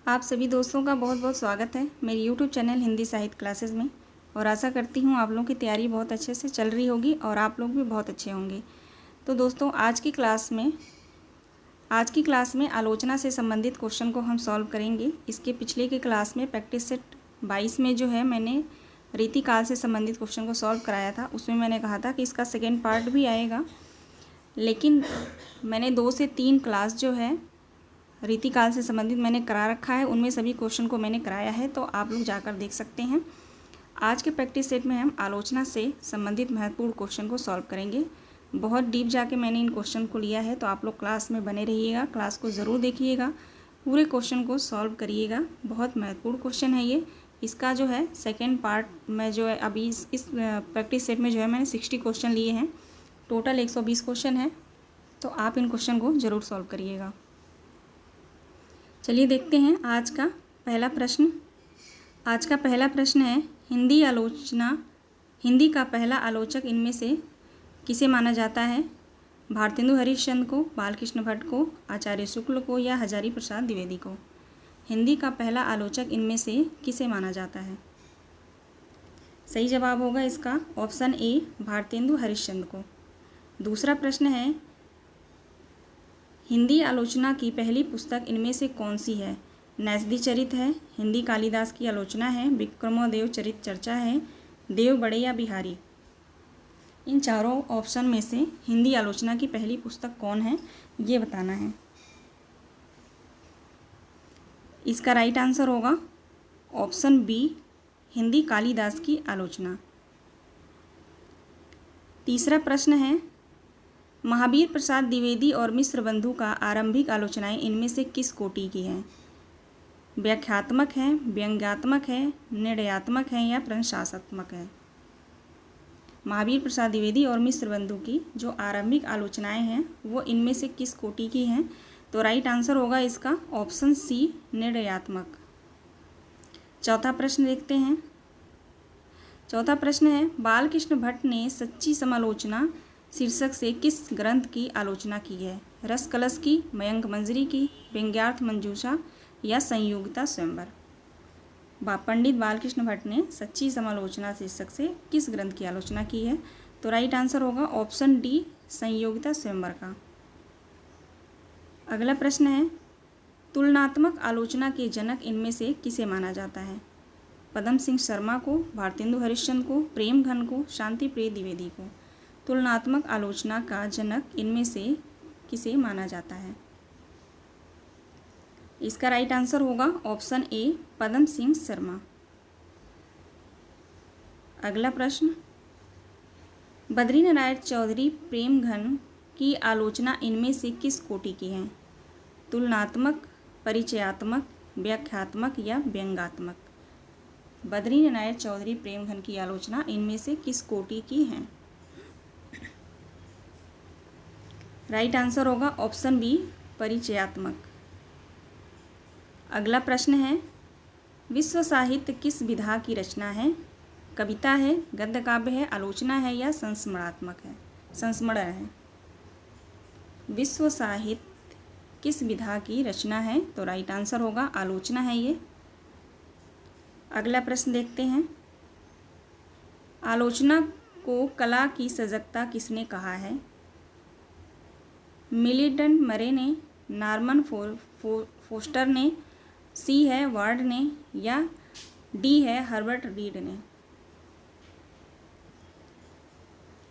आप सभी दोस्तों का बहुत बहुत स्वागत है मेरे यूट्यूब चैनल हिंदी साहित्य क्लासेस में। और आशा करती हूँ आप लोगों की तैयारी बहुत अच्छे से चल रही होगी और आप लोग भी बहुत अच्छे होंगे। तो दोस्तों आज की क्लास में आलोचना से संबंधित क्वेश्चन को हम सॉल्व करेंगे। इसके पिछले की क्लास में प्रैक्टिस सेट 22 में जो है मैंने रीतिकाल से संबंधित क्वेश्चन को सॉल्व कराया था। उसमें मैंने कहा था कि इसका सेकेंड पार्ट भी आएगा, लेकिन मैंने 2 से 3 क्लास जो है रीतिकाल से संबंधित मैंने करा रखा है, उनमें सभी क्वेश्चन को मैंने कराया है, तो आप लोग जाकर देख सकते हैं। आज के प्रैक्टिस सेट में हम आलोचना से संबंधित महत्वपूर्ण क्वेश्चन को सॉल्व करेंगे। बहुत डीप जाके मैंने इन क्वेश्चन को लिया है, तो आप लोग क्लास में बने रहिएगा, क्लास को ज़रूर देखिएगा, पूरे क्वेश्चन को सॉल्व करिएगा। बहुत महत्वपूर्ण क्वेश्चन है ये। इसका जो है सेकेंड पार्ट में जो है अभी इस प्रैक्टिस सेट में जो है मैंने 60 क्वेश्चन लिए हैं। टोटल 120 क्वेश्चन है, तो आप इन क्वेश्चन को ज़रूर सॉल्व करिएगा। चलिए देखते हैं आज का पहला प्रश्न। आज का पहला प्रश्न है, हिंदी का पहला आलोचक इनमें से किसे माना जाता है? भारतेंदु हरिश्चंद्र को, बालकृष्ण भट्ट को, आचार्य शुक्ल को या हजारी प्रसाद द्विवेदी को? हिंदी का पहला आलोचक इनमें से किसे माना जाता है? सही जवाब होगा इसका ऑप्शन ए, भारतेंदु हरिश्चंद्र को। दूसरा प्रश्न है, हिंदी आलोचना की पहली पुस्तक इनमें से कौन सी है? नैषधि चरित है, हिंदी कालिदास की आलोचना है, विक्रमोदेव चरित चर्चा है, देव बड़े या बिहारी? इन चारों ऑप्शन में से हिंदी आलोचना की पहली पुस्तक कौन है, ये बताना है। इसका राइट आंसर होगा ऑप्शन बी, हिंदी कालिदास की आलोचना। तीसरा प्रश्न है, महावीर प्रसाद द्विवेदी और मिश्र बंधु का आरंभिक आलोचनाएं इनमें से किस कोटि की हैं? व्याख्यात्मक है, व्यंग्यात्मक है, निर्णयात्मक है या प्रशंसात्मक है? महावीर प्रसाद द्विवेदी और मिश्र बंधु की जो आरंभिक आलोचनाएं हैं वो इनमें से किस कोटि की हैं? तो राइट आंसर होगा इसका ऑप्शन सी, निर्णयात्मक। चौथा प्रश्न देखते हैं। चौथा प्रश्न है, बालकृष्ण भट्ट ने सच्ची समालोचना शीर्षक से किस ग्रंथ की आलोचना की है? रस कलश की, मयंक मंजरी की, व्यंग्यार्थ मंजूषा या संयोगिता स्वयंवर? पंडित बालकृष्ण भट्ट ने सच्ची समालोचना शीर्षक से किस ग्रंथ की आलोचना की है? तो राइट आंसर होगा ऑप्शन डी, संयोगिता स्वयंवर का। अगला प्रश्न है, तुलनात्मक आलोचना के जनक इनमें से किसे माना जाता है? पदम सिंह शर्मा को, भारतेंदु हरिश्चंद्र को, प्रेम घन को, शांति प्रिय द्विवेदी को? तुलनात्मक आलोचना का जनक इनमें से किसे माना जाता है? इसका राइट आंसर होगा ऑप्शन ए, पदम सिंह शर्मा। अगला प्रश्न, बद्रीनारायण चौधरी प्रेम घन की आलोचना इनमें से किस कोटि की है? तुलनात्मक, परिचयात्मक, व्याख्यात्मक या व्यंग्यात्मक? बद्रीनारायण चौधरी प्रेम घन की आलोचना इनमें से किस कोटि की है? राइट आंसर होगा ऑप्शन बी, परिचयात्मक। अगला प्रश्न है, विश्व साहित्य किस विधा की रचना है? कविता है, गद्य काव्य है, आलोचना है या संस्मरण है? विश्व साहित्य किस विधा की रचना है? तो राइट आंसर होगा आलोचना है ये। अगला प्रश्न देखते हैं, आलोचना को कला की सजगता किसने कहा है? मिलिटन मरे ने, नॉर्मन फोस्टर ने, सी है वार्ड ने या डी है हर्बर्ट रीड ने?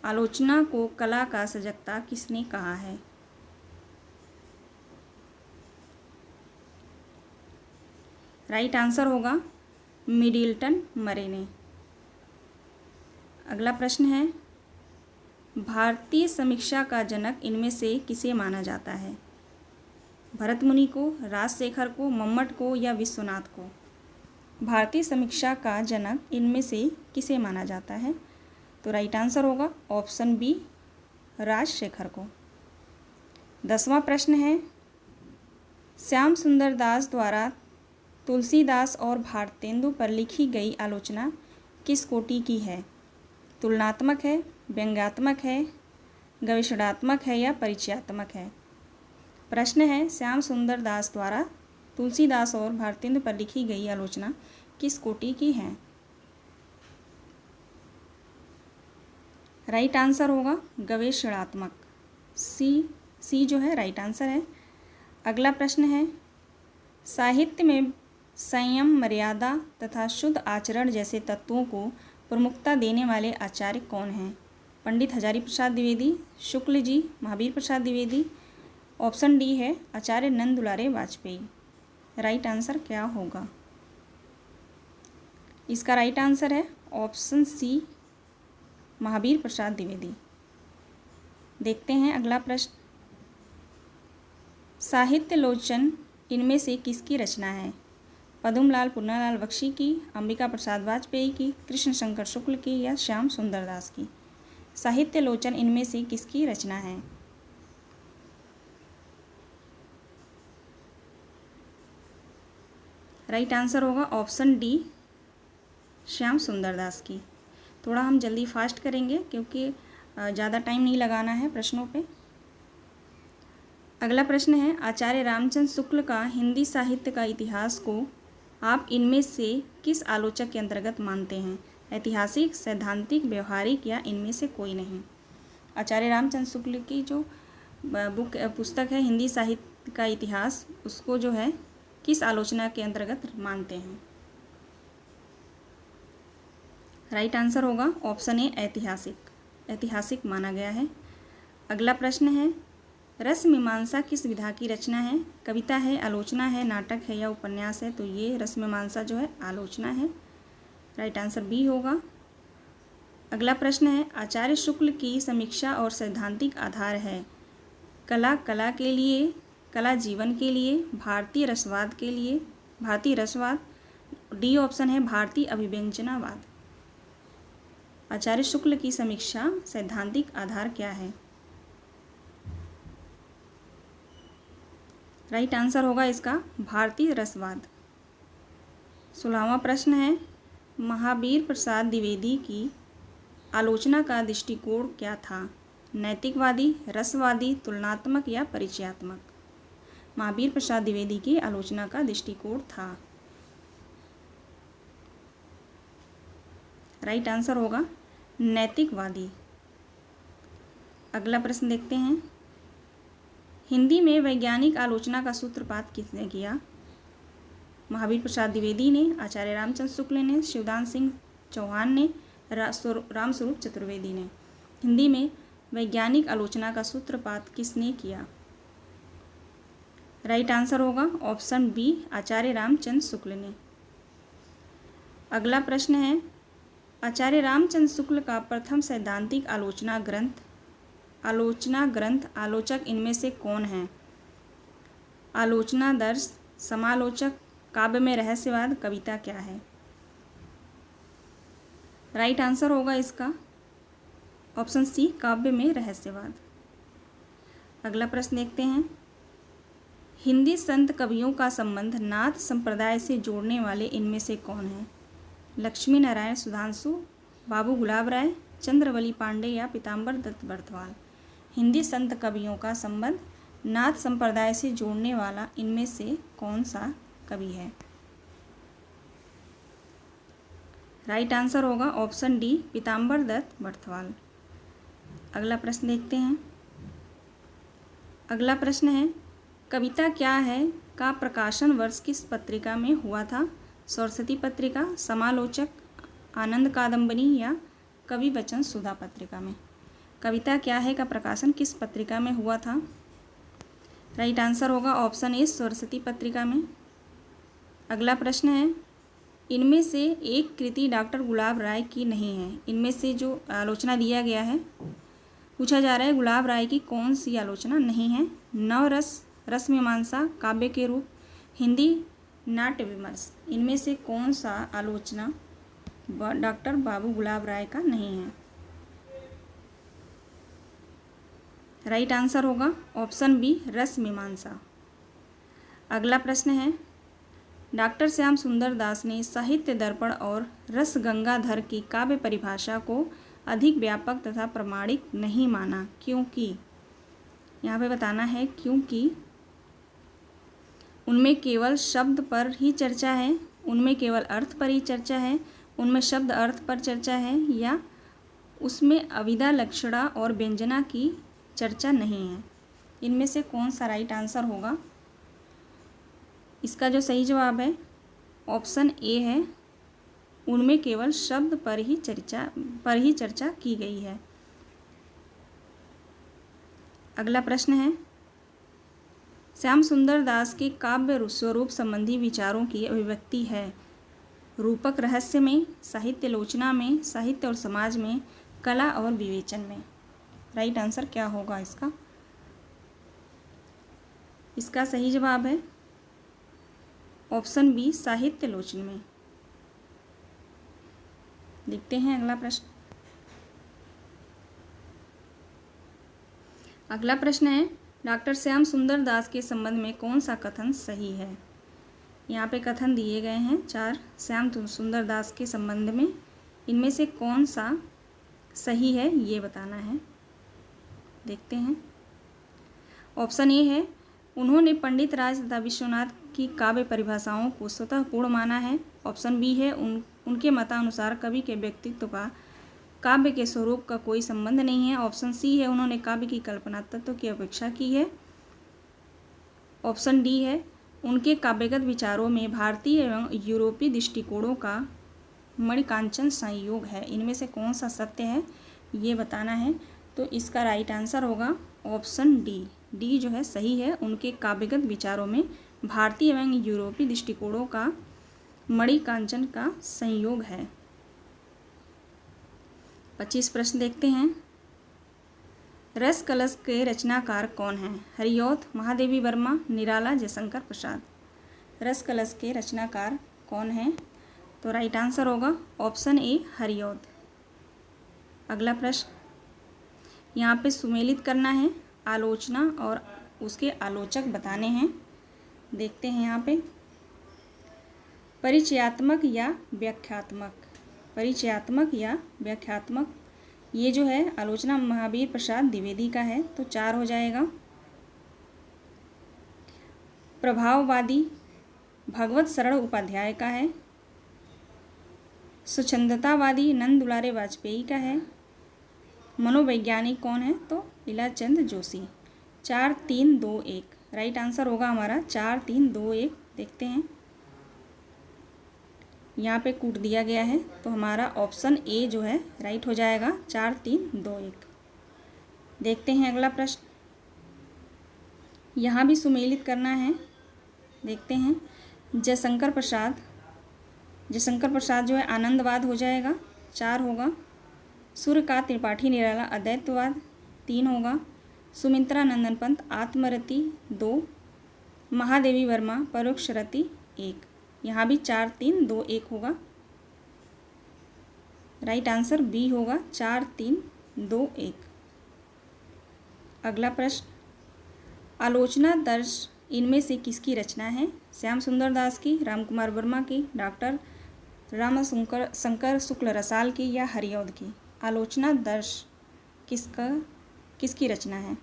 आलोचना को कला का सजगता किसने कहा है? राइट आंसर होगा मिडिल्टन मरे ने। अगला प्रश्न है, भारतीय समीक्षा का जनक इनमें से किसे माना जाता है? भरत मुनि को, राजशेखर को, मम्मट को या विश्वनाथ को? भारतीय समीक्षा का जनक इनमें से किसे माना जाता है? तो राइट आंसर होगा ऑप्शन बी, राजशेखर को। 10वां प्रश्न है, श्याम सुंदर दास द्वारा तुलसीदास और भारतेंदु पर लिखी गई आलोचना किस कोटि की है? तुलनात्मक है, व्यंग्यात्मक है, गवेषणात्मक है या परिचयात्मक है? प्रश्न है, श्याम सुंदर दास द्वारा तुलसीदास और भारतेंदु पर लिखी गई आलोचना किस कोटि की है? राइट आंसर होगा गवेषणात्मक। सी जो है राइट आंसर है। अगला प्रश्न है, साहित्य में संयम, मर्यादा तथा शुद्ध आचरण जैसे तत्वों को प्रमुखता देने वाले आचार्य कौन हैं? पंडित हजारी प्रसाद द्विवेदी, शुक्ल जी, महावीर प्रसाद द्विवेदी। ऑप्शन डी है आचार्य नंद दुलारे वाजपेयी। राइट आंसर क्या होगा? इसका राइट आंसर है ऑप्शन सी, महावीर प्रसाद द्विवेदी। देखते हैं अगला प्रश्न, साहित्य लोचन इनमें से किसकी रचना है? पद्मलाल पुन्नालाल बख्शी की, अंबिका प्रसाद वाजपेयी की, कृष्ण शंकर शुक्ल की या श्याम सुंदर दास की? साहित्य लोचन इनमें से किसकी रचना है? राइट आंसर होगा ऑप्शन डी, श्याम सुंदर दास की। थोड़ा हम जल्दी फास्ट करेंगे क्योंकि ज़्यादा टाइम नहीं लगाना है प्रश्नों पे। अगला प्रश्न है, आचार्य रामचंद्र शुक्ल का हिंदी साहित्य का इतिहास को आप इनमें से किस आलोचक के अंतर्गत मानते हैं? ऐतिहासिक, सैद्धांतिक, व्यवहारिक या इनमें से कोई नहीं? आचार्य रामचंद्र शुक्ल की जो पुस्तक है हिंदी साहित्य का इतिहास, उसको जो है किस आलोचना के अंतर्गत मानते हैं? राइट आंसर होगा ऑप्शन ए, ऐतिहासिक। ऐतिहासिक माना गया है। अगला प्रश्न है, रस मीमांसा किस विधा की रचना है? कविता है, आलोचना है, नाटक है या उपन्यास है? तो ये रस मीमांसा जो है आलोचना है। राइट आंसर बी होगा। अगला प्रश्न है, आचार्य शुक्ल की समीक्षा और सैद्धांतिक आधार है कला, कला के लिए, कला जीवन के लिए, भारतीय रसवाद के लिए, भारतीय रसवाद। डी ऑप्शन है भारतीय अभिव्यंजनावाद। आचार्य शुक्ल की समीक्षा सैद्धांतिक आधार क्या है? राइट आंसर होगा इसका भारतीय रसवाद। 16वां प्रश्न है, महावीर प्रसाद द्विवेदी की आलोचना का दृष्टिकोण क्या था? नैतिकवादी, रसवादी, तुलनात्मक या परिचयात्मक? महावीर प्रसाद द्विवेदी की आलोचना का दृष्टिकोण था। राइट आंसर होगा नैतिकवादी। अगला प्रश्न देखते हैं, हिंदी में वैज्ञानिक आलोचना का सूत्रपात किसने किया? महावीर प्रसाद द्विवेदी ने, आचार्य रामचंद्र शुक्ल ने, शिवदान सिंह चौहान ने, रामस्वरूप चतुर्वेदी ने। हिंदी में वैज्ञानिक आलोचना का सूत्रपात किसने किया? राइट आंसर होगा ऑप्शन बी, आचार्य रामचंद्र शुक्ल ने। अगला प्रश्न है, आचार्य रामचंद्र शुक्ल का प्रथम सैद्धांतिक आलोचना ग्रंथ आलोचक इनमें से कौन है? आलोचनादर्श, समालोचक, काव्य में रहस्यवाद, कविता क्या है? राइट आंसर होगा इसका ऑप्शन सी, काव्य में रहस्यवाद। अगला प्रश्न देखते हैं, हिंदी संत कवियों का संबंध नाथ संप्रदाय से जोड़ने वाले इनमें से कौन है? लक्ष्मी नारायण सुधांशु, बाबू गुलाब राय, चंद्रवली पांडे या पीताम्बर दत्त बर्थवाल? हिंदी संत कवियों का संबंध नाथ संप्रदाय से जोड़ने वाला इनमें से कौन सा कवि है? राइट आंसर होगा ऑप्शन डी, पीताम्बर दत्त बर्थवाल। अगला प्रश्न देखते हैं। अगला प्रश्न है, कविता क्या है का प्रकाशन वर्ष किस पत्रिका में हुआ था? सरस्वती पत्रिका, समालोचक, आनंद कादम्बनी या कवि वचन सुधा पत्रिका में? कविता क्या है का प्रकाशन किस पत्रिका में हुआ था? राइट आंसर होगा ऑप्शन ए, सरस्वती पत्रिका में। अगला प्रश्न है, इनमें से एक कृति डॉक्टर गुलाब राय की नहीं है। इनमें से जो आलोचना दिया गया है, पूछा जा रहा है गुलाब राय की कौन सी आलोचना नहीं है? नवरस, रस मीमांसा, काव्य के रूप, हिंदी नाट्य विमर्श। इनमें से कौन सा आलोचना डॉक्टर बाबू गुलाब राय का नहीं है? राइट आंसर होगा ऑप्शन बी, रस मीमांसा। अगला प्रश्न है, डॉक्टर श्याम सुंदर दास ने साहित्य दर्पण और रस गंगाधर की काव्य परिभाषा को अधिक व्यापक तथा प्रमाणिक नहीं माना, क्योंकि? यहाँ पे बताना है क्योंकि उनमें केवल शब्द पर ही चर्चा है, उनमें केवल अर्थ पर ही चर्चा है, उनमें शब्द अर्थ पर चर्चा है, या उसमें अविदा लक्षणा और व्यंजना की चर्चा नहीं है। इनमें से कौन सा राइट आंसर होगा? इसका जो सही जवाब है ऑप्शन ए है, उनमें केवल शब्द पर ही चर्चा की गई है। अगला प्रश्न है, श्याम सुंदर दास के काव्य स्वरूप संबंधी विचारों की अभिव्यक्ति है रूपक रहस्य में, साहित्य लोचना में, साहित्य और समाज में, कला और विवेचन में। राइट आंसर क्या होगा इसका? इसका सही जवाब है ऑप्शन बी, साहित्य लोचन में। देखते हैं अगला प्रश्न। अगला प्रश्न है, डॉक्टर श्याम सुंदर दास के संबंध में कौन सा कथन सही है? यहाँ पे कथन दिए गए हैं 4 श्याम सुंदर दास के संबंध में, इनमें से कौन सा सही है ये बताना है। देखते हैं। ऑप्शन ए है, उन्होंने पंडित राज तथा विश्वनाथ की काव्य परिभाषाओं को स्वतः पूर्ण माना है। ऑप्शन बी है, उनके मतानुसार कवि के व्यक्तित्व का काव्य के स्वरूप का कोई संबंध नहीं है। ऑप्शन सी है, उन्होंने काव्य की कल्पना तत्व की अपेक्षा की है। ऑप्शन डी है, उनके काव्यगत विचारों में भारतीय एवं यूरोपीय दृष्टिकोणों का मणिकांचन संयोग है। इनमें से कौन सा सत्य है ये बताना है। तो इसका राइट आंसर होगा ऑप्शन डी। डी जो है सही है, उनके काव्यगत विचारों में भारतीय एवं यूरोपीय दृष्टिकोणों का मणिकांचन का संयोग है। 25 प्रश्न देखते हैं। रस कलश के रचनाकार कौन हैं? हरिऔध, महादेवी वर्मा, निराला, जयशंकर प्रसाद। रस कलश के रचनाकार कौन हैं? तो राइट आंसर होगा ऑप्शन ए, हरिऔध। अगला प्रश्न, यहाँ पे सुमेलित करना है, आलोचना और उसके आलोचक बताने हैं। देखते हैं यहाँ पे, परिचयात्मक या व्याख्यात्मक, परिचयात्मक या व्याख्यात्मक। ये जो है आलोचना महावीर प्रसाद द्विवेदी का है, तो 4 हो जाएगा। प्रभाववादी भगवत शरण उपाध्याय का है। स्वच्छंदतावादी नंद दुलारे वाजपेयी का है। मनोवैज्ञानिक कौन है? तो इलाचंद जोशी। 4, 3, 2, 1 राइट आंसर होगा हमारा 4, 3, 2, 1। देखते हैं, यहाँ पे कूट दिया गया है, तो हमारा ऑप्शन ए जो है राइट हो जाएगा 4, 3, 2, 1। देखते हैं अगला प्रश्न, यहाँ भी सुमेलित करना है। देखते हैं, जयशंकर प्रसाद, जयशंकर प्रसाद जो है आनंदवाद हो जाएगा, 4 होगा। सूर्यकांत त्रिपाठी निराला अद्वैतवाद, 3 होगा। सुमित्रा नंदन पंत आत्मरति, 2। महादेवी वर्मा परोक्ष रति, 1। यहाँ भी 4, 3, 2, 1 होगा। राइट आंसर बी होगा 4, 3, 2, 1। अगला प्रश्न, आलोचना दर्श इनमें से किसकी रचना है? श्याम सुंदर दास की, रामकुमार वर्मा की, डॉक्टर शंकर शुक्ल रसाल की, या हरिऔध की? आलोचना दर्श किसकी रचना है?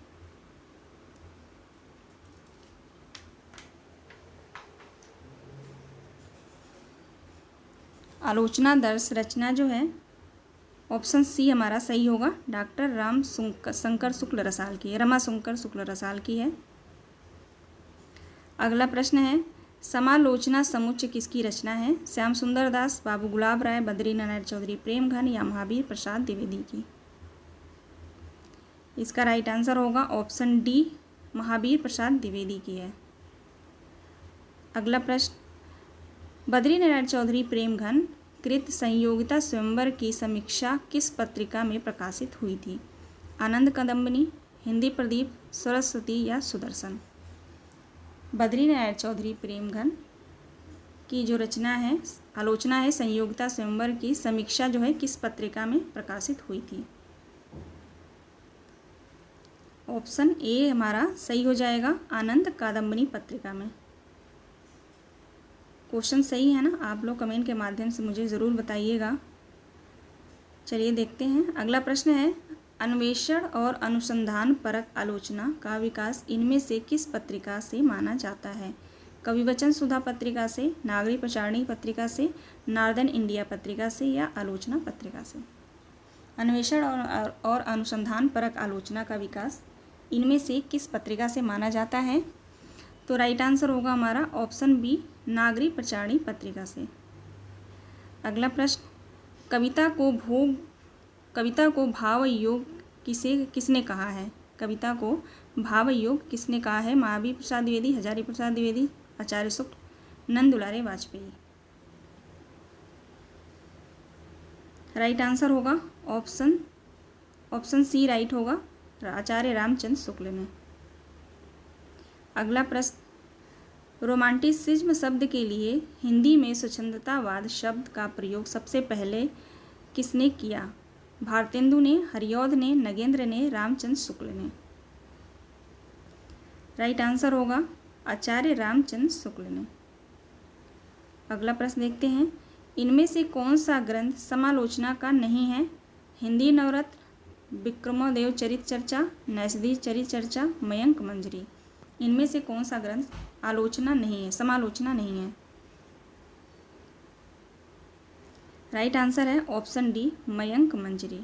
आलोचना दर्श रचना जो है ऑप्शन सी हमारा सही होगा, डॉक्टर शंकर शुक्ल रसाल की, रमाशंकर शुक्ल रसाल की है। अगला प्रश्न है, समालोचना समुच्चय किसकी रचना है? श्याम सुंदर दास, बाबू गुलाब राय, बद्रीनारायण चौधरी प्रेमघन, या महावीर प्रसाद द्विवेदी की? इसका राइट आंसर होगा ऑप्शन डी, महावीर प्रसाद द्विवेदी की है। अगला प्रश्न, बद्रीनारायण चौधरी प्रेमघन कृत संयोगिता स्वयंवर की समीक्षा किस पत्रिका में प्रकाशित हुई थी? आनंद कादंबनी, हिंदी प्रदीप, सरस्वती, या सुदर्शन? बद्रीनारायण चौधरी प्रेमघन की जो रचना है, आलोचना है संयोगिता स्वयंवर की समीक्षा जो है किस पत्रिका में प्रकाशित हुई थी? ऑप्शन ए हमारा सही हो जाएगा, आनंद कादंबनी पत्रिका में। क्वेश्चन सही है ना? आप लोग कमेंट के माध्यम से मुझे ज़रूर बताइएगा। चलिए देखते हैं, अगला प्रश्न है, अन्वेषण और अनुसंधान परक आलोचना का विकास इनमें से किस पत्रिका से माना जाता है? कविवचन सुधा पत्रिका से, नागरी प्रचारणी पत्रिका से, नॉर्दर्न इंडिया पत्रिका से या आलोचना पत्रिका से। अन्वेषण और अनुसंधान परक आलोचना का विकास इनमें से किस पत्रिका से माना जाता है? तो राइट आंसर होगा हमारा ऑप्शन बी, नागरी प्रचारणी पत्रिका से। अगला प्रश्न, कविता को भाव योग किसने कहा है? कविता को भाव योग किसने कहा है? महावीर प्रसाद द्विवेदी, हजारी प्रसाद द्विवेदी, आचार्य शुक्ल, नंद दुलारे वाजपेयी। राइट आंसर होगा ऑप्शन सी राइट होगा, आचार्य रामचंद्र शुक्ल ने। अगला प्रश्न, रोमांटिसिज्म शब्द के लिए हिंदी में स्वच्छंदतावाद शब्द का प्रयोग सबसे पहले किसने किया? भारतेंदु ने, हरिऔध ने, नगेंद्र ने, रामचंद्र शुक्ल ने। राइट आंसर होगा आचार्य रामचंद्र शुक्ल ने। अगला प्रश्न देखते हैं, इनमें से कौन सा ग्रंथ समालोचना का नहीं है? हिंदी नवरत्न, विक्रमोदेव चरित चर्चा, नैषधि चरित चर्चा, मयंक मंजरी। इनमें से कौन सा ग्रंथ आलोचना नहीं है, समालोचना नहीं है? राइट आंसर है ऑप्शन डी, मयंक मंजरी।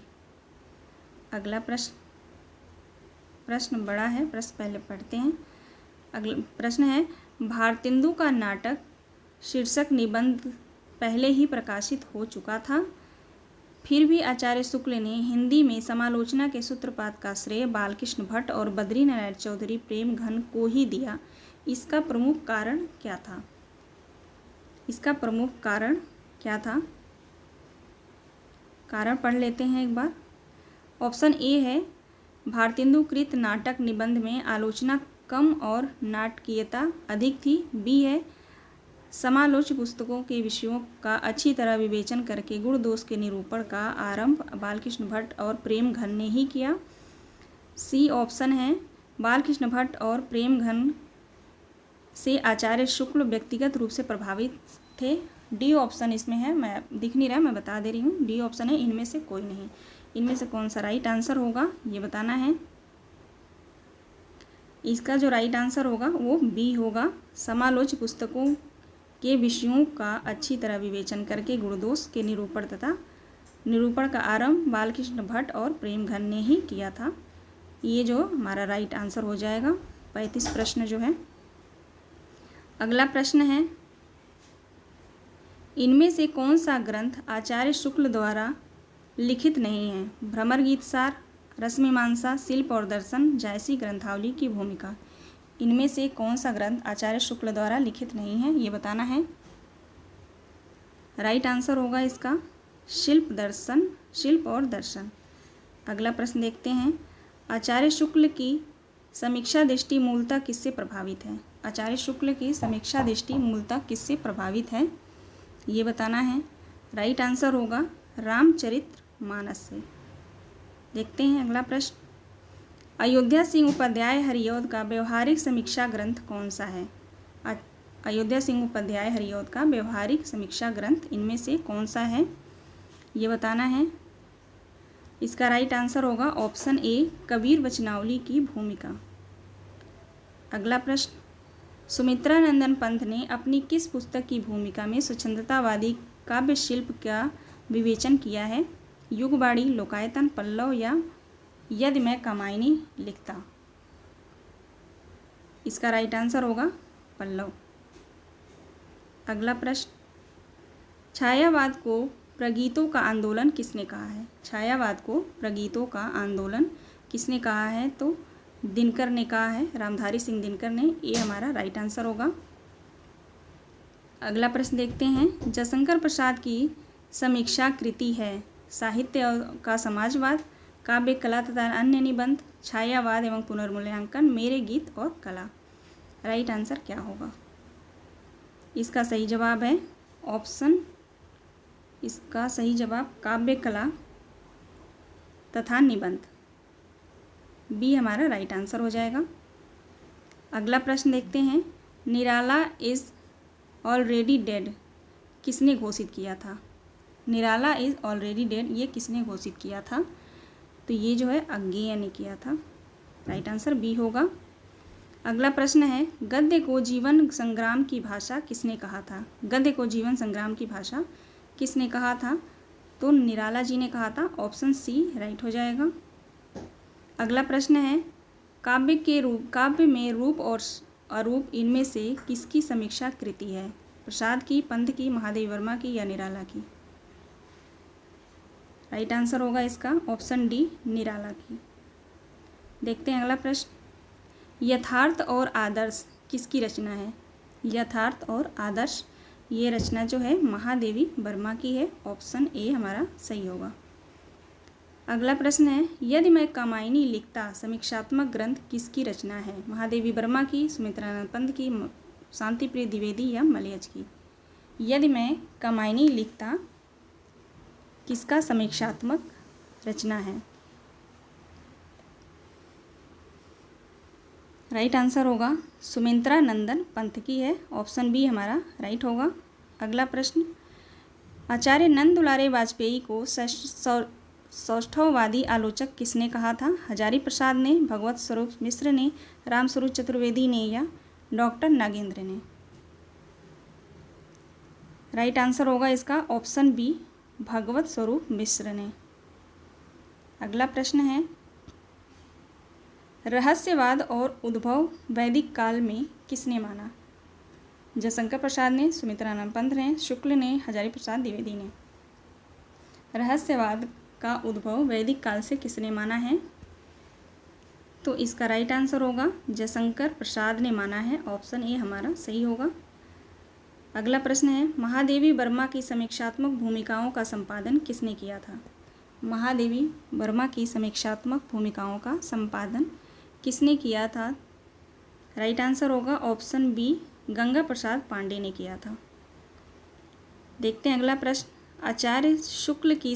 अगला प्रश्न बड़ा है, प्रश्न पहले पढ़ते हैं। अगला प्रश्न है, भारतेंदु का नाटक शीर्षक निबंध पहले ही प्रकाशित हो चुका था, फिर भी आचार्य शुक्ल ने हिंदी में समालोचना के सूत्रपात का श्रेय बालकृष्ण भट्ट और बद्रीनारायण चौधरी प्रेम घन को ही दिया। इसका प्रमुख कारण क्या था? इसका प्रमुख कारण क्या था? कारण पढ़ लेते हैं एक बार। ऑप्शन ए है, भारतेंदु कृत नाटक निबंध में आलोचना कम और नाटकीयता अधिक थी। बी है, समालोच्य पुस्तकों के विषयों का अच्छी तरह विवेचन करके गुण दोष के निरूपण का आरंभ बालकृष्ण भट्ट और प्रेम घन ने ही किया। सी ऑप्शन है, बालकृष्ण भट्ट और प्रेम घन से आचार्य शुक्ल व्यक्तिगत रूप से प्रभावित थे। डी ऑप्शन इसमें है, मैं दिख नहीं रहा, मैं बता दे रही हूँ, डी ऑप्शन है, इनमें से कोई नहीं। इनमें से कौन सा राइट आंसर होगा ये बताना है। इसका जो राइट आंसर होगा वो बी होगा, समालोच्य पुस्तकों के विषयों का अच्छी तरह विवेचन करके गुणदोष के निरूपण का आरंभ बालकृष्ण भट्ट और प्रेम घन ने ही किया था। ये जो हमारा राइट आंसर हो जाएगा 35 प्रश्न जो है। अगला प्रश्न है, इनमें से कौन सा ग्रंथ आचार्य शुक्ल द्वारा लिखित नहीं है? भ्रमर गीत सार, रसमीमांसा, शिल्प और दर्शन, जायसी ग्रंथावली की भूमिका। इनमें से कौन सा ग्रंथ आचार्य शुक्ल द्वारा लिखित नहीं है ये बताना है। राइट आंसर होगा इसका शिल्प और दर्शन। अगला प्रश्न देखते हैं, आचार्य शुक्ल की समीक्षा दृष्टि मूलतः किससे प्रभावित है? आचार्य शुक्ल की समीक्षा दृष्टि मूलतः किससे प्रभावित है ये बताना है। राइट आंसर होगा रामचरितमानस से। देखते हैं अगला प्रश्न, अयोध्या सिंह उपाध्याय हरिऔध का व्यवहारिक समीक्षा ग्रंथ कौन सा है? अयोध्या सिंह उपाध्याय हरिऔध का व्यवहारिक समीक्षा ग्रंथ इनमें से कौन सा है ये बताना है। इसका राइट आंसर होगा ऑप्शन ए, कबीर वचनावली की भूमिका। अगला प्रश्न, सुमित्रा नंदन पंत ने अपनी किस पुस्तक की भूमिका में स्वच्छंदतावादी काव्य शिल्प का विवेचन किया है? युगबाड़ी, लोकायतन, पल्लव या यदि मैं कामायनी लिखता। इसका राइट आंसर होगा पल्लव। अगला प्रश्न, छायावाद को प्रगीतों का आंदोलन किसने कहा है? छायावाद को प्रगीतों का आंदोलन किसने कहा है? तो दिनकर ने कहा है, रामधारी सिंह दिनकर ने। ये हमारा राइट आंसर होगा। अगला प्रश्न देखते हैं, जयशंकर प्रसाद की समीक्षा कृति है साहित्य का समाजवाद, काव्य कला तथा अन्य निबंध, छायावाद एवं पुनर्मूल्यांकन, मेरे गीत और कला। राइट आंसर क्या होगा? इसका सही जवाब है ऑप्शन, इसका सही जवाब काव्य कला तथा निबंध, बी हमारा राइट आंसर हो जाएगा। अगला प्रश्न देखते हैं, निराला इज़ ऑलरेडी डेड किसने घोषित किया था? निराला इज़ ऑलरेडी डेड ये किसने घोषित किया था? तो ये जो है अज्ञेय ने किया था। राइट आंसर बी होगा। अगला प्रश्न है, गद्य को जीवन संग्राम की भाषा किसने कहा था? गद्य को जीवन संग्राम की भाषा किसने कहा था? तो निराला जी ने कहा था। ऑप्शन सी राइट हो जाएगा। अगला प्रश्न है, काव्य में रूप और अरूप इनमें से किसकी समीक्षा कृति है? प्रसाद की, पंत की, महादेवी वर्मा की या निराला की? राइट आंसर होगा इसका ऑप्शन डी, निराला की। देखते हैं अगला प्रश्न, यथार्थ और आदर्श किसकी रचना है? यथार्थ और आदर्श, ये रचना जो है महादेवी वर्मा की है। ऑप्शन ए हमारा सही होगा। अगला प्रश्न है, यदि मैं कामायनी लिखता समीक्षात्मक ग्रंथ किसकी रचना है? महादेवी वर्मा की, सुमित्रानंद पंत की, शांतिप्रिय द्विवेदी या मलयज की? यदि मैं कामायनी लिखता किसका समीक्षात्मक रचना है? राइट आंसर होगा सुमित्रानंदन पंत की है। ऑप्शन बी हमारा राइट होगा। अगला प्रश्न, आचार्य नंद दुलारे वाजपेयी को सौष्ठववादी आलोचक किसने कहा था? हजारी प्रसाद ने, भगवत स्वरूप मिश्र ने, रामस्वरूप चतुर्वेदी ने या डॉक्टर नागेंद्र ने? राइट आंसर होगा इसका ऑप्शन बी, भगवत स्वरूप मिश्र ने। अगला प्रश्न है, रहस्यवाद और उद्भव वैदिक काल में किसने माना? जयशंकर प्रसाद ने, सुमित्रानंद पंत ने, शुक्ल ने, हजारी प्रसाद द्विवेदी ने? रहस्यवाद का उद्भव वैदिक काल से किसने माना है? तो इसका राइट आंसर होगा जयशंकर प्रसाद ने माना है। ऑप्शन ए हमारा सही होगा। अगला प्रश्न है, महादेवी वर्मा की समीक्षात्मक भूमिकाओं का संपादन किसने किया था? महादेवी वर्मा की समीक्षात्मक भूमिकाओं का संपादन किसने किया था? राइट आंसर होगा ऑप्शन बी, गंगा प्रसाद पांडे ने किया था। देखते हैं अगला प्रश्न, आचार्य शुक्ल की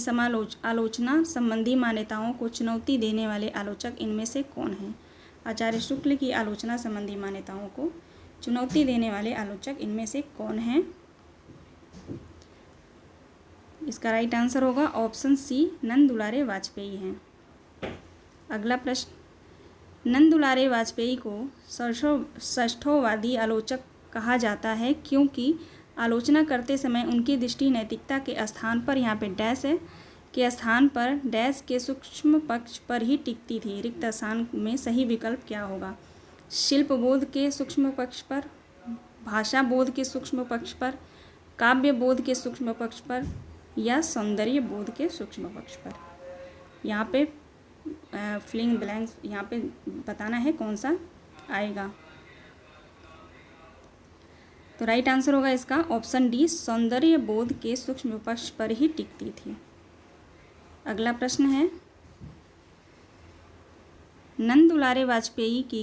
आलोचना संबंधी मान्यताओं को चुनौती देने वाले आलोचक इनमें से कौन हैं? आचार्य शुक्ल की आलोचना संबंधी मान्यताओं को चुनौती देने वाले आलोचक इनमें से कौन हैं? इसका राइट आंसर होगा ऑप्शन सी, नंद दुलारे वाजपेयी हैं। अगला प्रश्न, नंद दुलारे वाजपेयी को षष्ठोवादी आलोचक कहा जाता है क्योंकि आलोचना करते समय उनकी दृष्टि नैतिकता के स्थान पर, यहाँ पे डैश है, के स्थान पर डैश के सूक्ष्म पक्ष पर ही टिकती थी। रिक्त स्थान में सही विकल्प क्या होगा? शिल्प बोध के सूक्ष्म पक्ष पर, भाषा बोध के सूक्ष्म पक्ष पर, काव्य बोध के सूक्ष्म पक्ष पर या सौंदर्य बोध के सूक्ष्म पक्ष पर? यहाँ पे फिलिंग ब्लैंक्स यहाँ पे बताना है कौन सा आएगा। तो राइट आंसर होगा इसका ऑप्शन डी, सौंदर्य बोध के सूक्ष्म पक्ष पर ही टिकती थी। अगला प्रश्न है, नंद दुलारे वाजपेयी की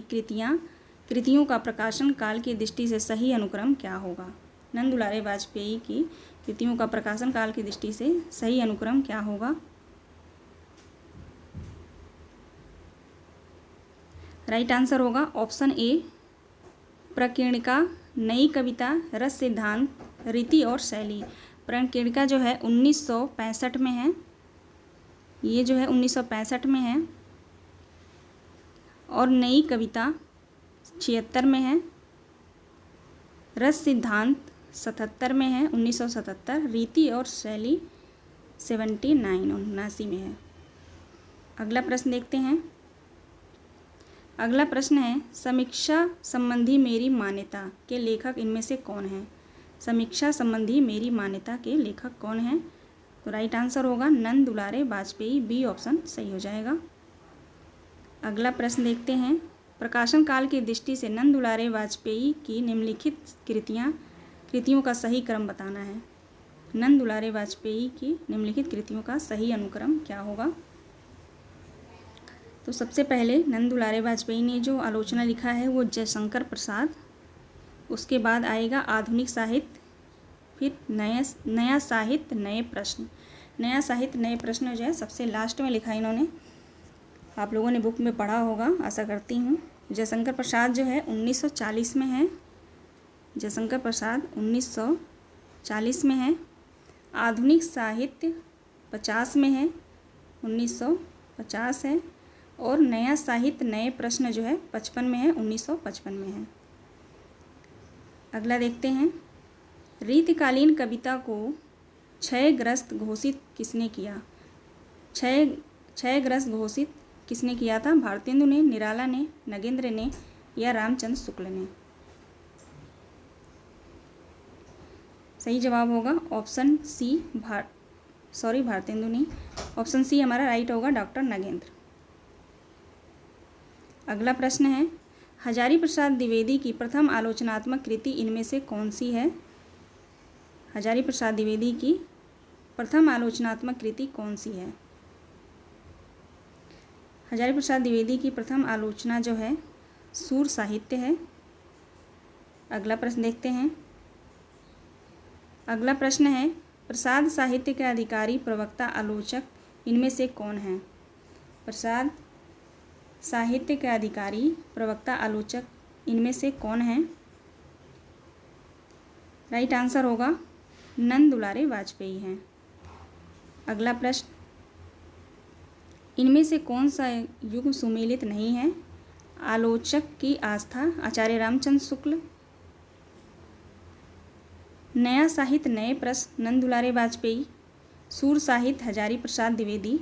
कृतियों का प्रकाशन काल की दृष्टि से सही अनुक्रम क्या होगा? नंद दुलारे वाजपेयी की कृतियों का प्रकाशन काल की दृष्टि से सही अनुक्रम क्या होगा? राइट आंसर होगा ऑप्शन ए, प्रकीर्णिका, नई कविता, रस सिद्धांत, रीति और शैली। प्रकीर्णिका जो है 1965 में है, ये जो है 1965 में है, और नई कविता 76 में है, रस सिद्धांत 77 में है 1977, रीति और शैली 79 में है। अगला प्रश्न देखते हैं। अगला प्रश्न है, समीक्षा संबंधी मेरी मान्यता के लेखक इनमें से कौन है? समीक्षा संबंधी मेरी मान्यता के लेखक कौन हैं? तो राइट आंसर होगा नंद दुलारे वाजपेयी, बी ऑप्शन सही हो जाएगा। अगला प्रश्न देखते हैं, प्रकाशन काल की दृष्टि से नंद दुलारे वाजपेयी की निम्नलिखित कृतियों का सही क्रम बताना है। नंद दुलारे वाजपेयी की निम्नलिखित कृतियों का सही अनुक्रम क्या होगा? तो सबसे पहले नंद दुलारे वाजपेयी ने जो आलोचना लिखा है वो जयशंकर प्रसाद, उसके बाद आएगा आधुनिक साहित्य, फिर नया साहित्य नए प्रश्न। नया साहित्य नए प्रश्न जो है सबसे लास्ट में लिखा इन्होंने, आप लोगों ने बुक में पढ़ा होगा आशा करती हूँ। जयशंकर प्रसाद जो है 1940 में है, जयशंकर प्रसाद 1940 में है। आधुनिक साहित्य 50 में है, 1950 है। और नया साहित्य नए प्रश्न जो है 55 में है, 1955 में है। अगला देखते हैं, रीतिकालीन कविता को क्षयग्रस्त घोषित किसने किया? क्षयग्रस्त घोषित किसने किया था? भारतेंदु ने, निराला ने, नगेंद्र ने या रामचंद्र शुक्ल ने? सही जवाब होगा ऑप्शन सी, भारतेंदु नहीं, ऑप्शन सी हमारा राइट होगा, डॉक्टर नगेंद्र। अगला प्रश्न है, हजारी प्रसाद द्विवेदी की प्रथम आलोचनात्मक कृति इनमें से कौन सी है? हजारी प्रसाद द्विवेदी की प्रथम आलोचनात्मक कृति कौन सी है? हजारी प्रसाद द्विवेदी की प्रथम आलोचना जो है सूर साहित्य है। अगला प्रश्न देखते हैं, अगला प्रश्न है, प्रसाद साहित्य के अधिकारी, प्रवक्ता, आलोचक इनमें से कौन है? प्रसाद साहित्य के अधिकारी, प्रवक्ता, आलोचक इनमें से कौन है? राइट आंसर होगा नंद दुलारे वाजपेयी हैं। अगला प्रश्न, इनमें से कौन सा युग सुमेलित नहीं है? आलोचक की आस्था, आचार्य रामचंद्र शुक्ल, नया साहित्य नए प्रश्न, नंद दुलारे वाजपेयी, सूर साहित्य हजारी प्रसाद द्विवेदी,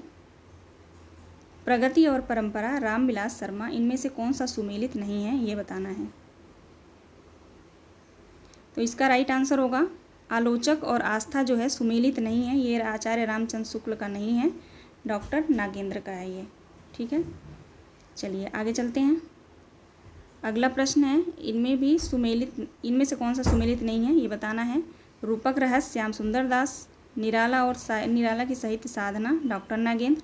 प्रगति और परंपरा रामविलास शर्मा, इनमें से कौन सा सुमेलित नहीं है ये बताना है। तो इसका राइट आंसर होगा आलोचक और आस्था जो है सुमेलित नहीं है, ये आचार्य रामचंद्र शुक्ल का नहीं है, डॉक्टर नागेंद्र का है ये। ठीक है, चलिए आगे चलते हैं। अगला प्रश्न है, इनमें से कौन सा सुमेलित नहीं है ये बताना है। रूपक रहस्य श्याम सुंदर दास, निराला की साहित्य साधना डॉक्टर नागेंद्र,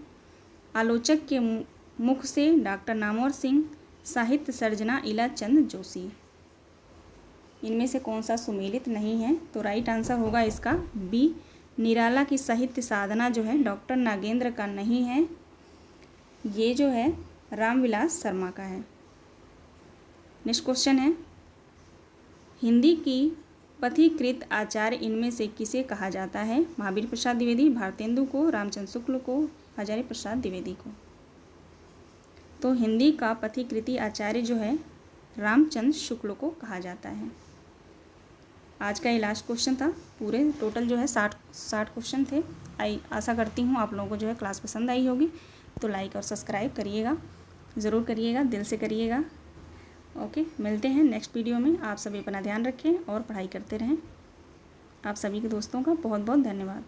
आलोचक के मुख से डॉक्टर नामवर सिंह, साहित्य सर्जना इला चंद जोशी, इनमें से कौन सा सुमेलित नहीं है? तो राइट आंसर होगा इसका बी, निराला की साहित्य साधना जो है डॉक्टर नागेंद्र का नहीं है, ये जो है रामविलास शर्मा का है। नेक्स्ट क्वेश्चन है, हिंदी की पथिकृत आचार्य इनमें से किसे कहा जाता है? महावीर प्रसाद द्विवेदी, भारतेंदु को, रामचंद्र शुक्ल को, हजारी प्रसाद द्विवेदी को? तो हिंदी का पथिकृति आचार्य जो है रामचंद्र शुक्ल को कहा जाता है। आज का ये लास्ट क्वेश्चन था, पूरे टोटल जो है 60 क्वेश्चन थे। आशा करती हूँ आप लोगों को जो है क्लास पसंद आई होगी, तो लाइक और सब्सक्राइब करिएगा, ज़रूर करिएगा, दिल से करिएगा। ओके, मिलते हैं नेक्स्ट वीडियो में। आप सभी अपना ध्यान रखें और पढ़ाई करते रहें। आप सभी के दोस्तों का बहुत बहुत धन्यवाद।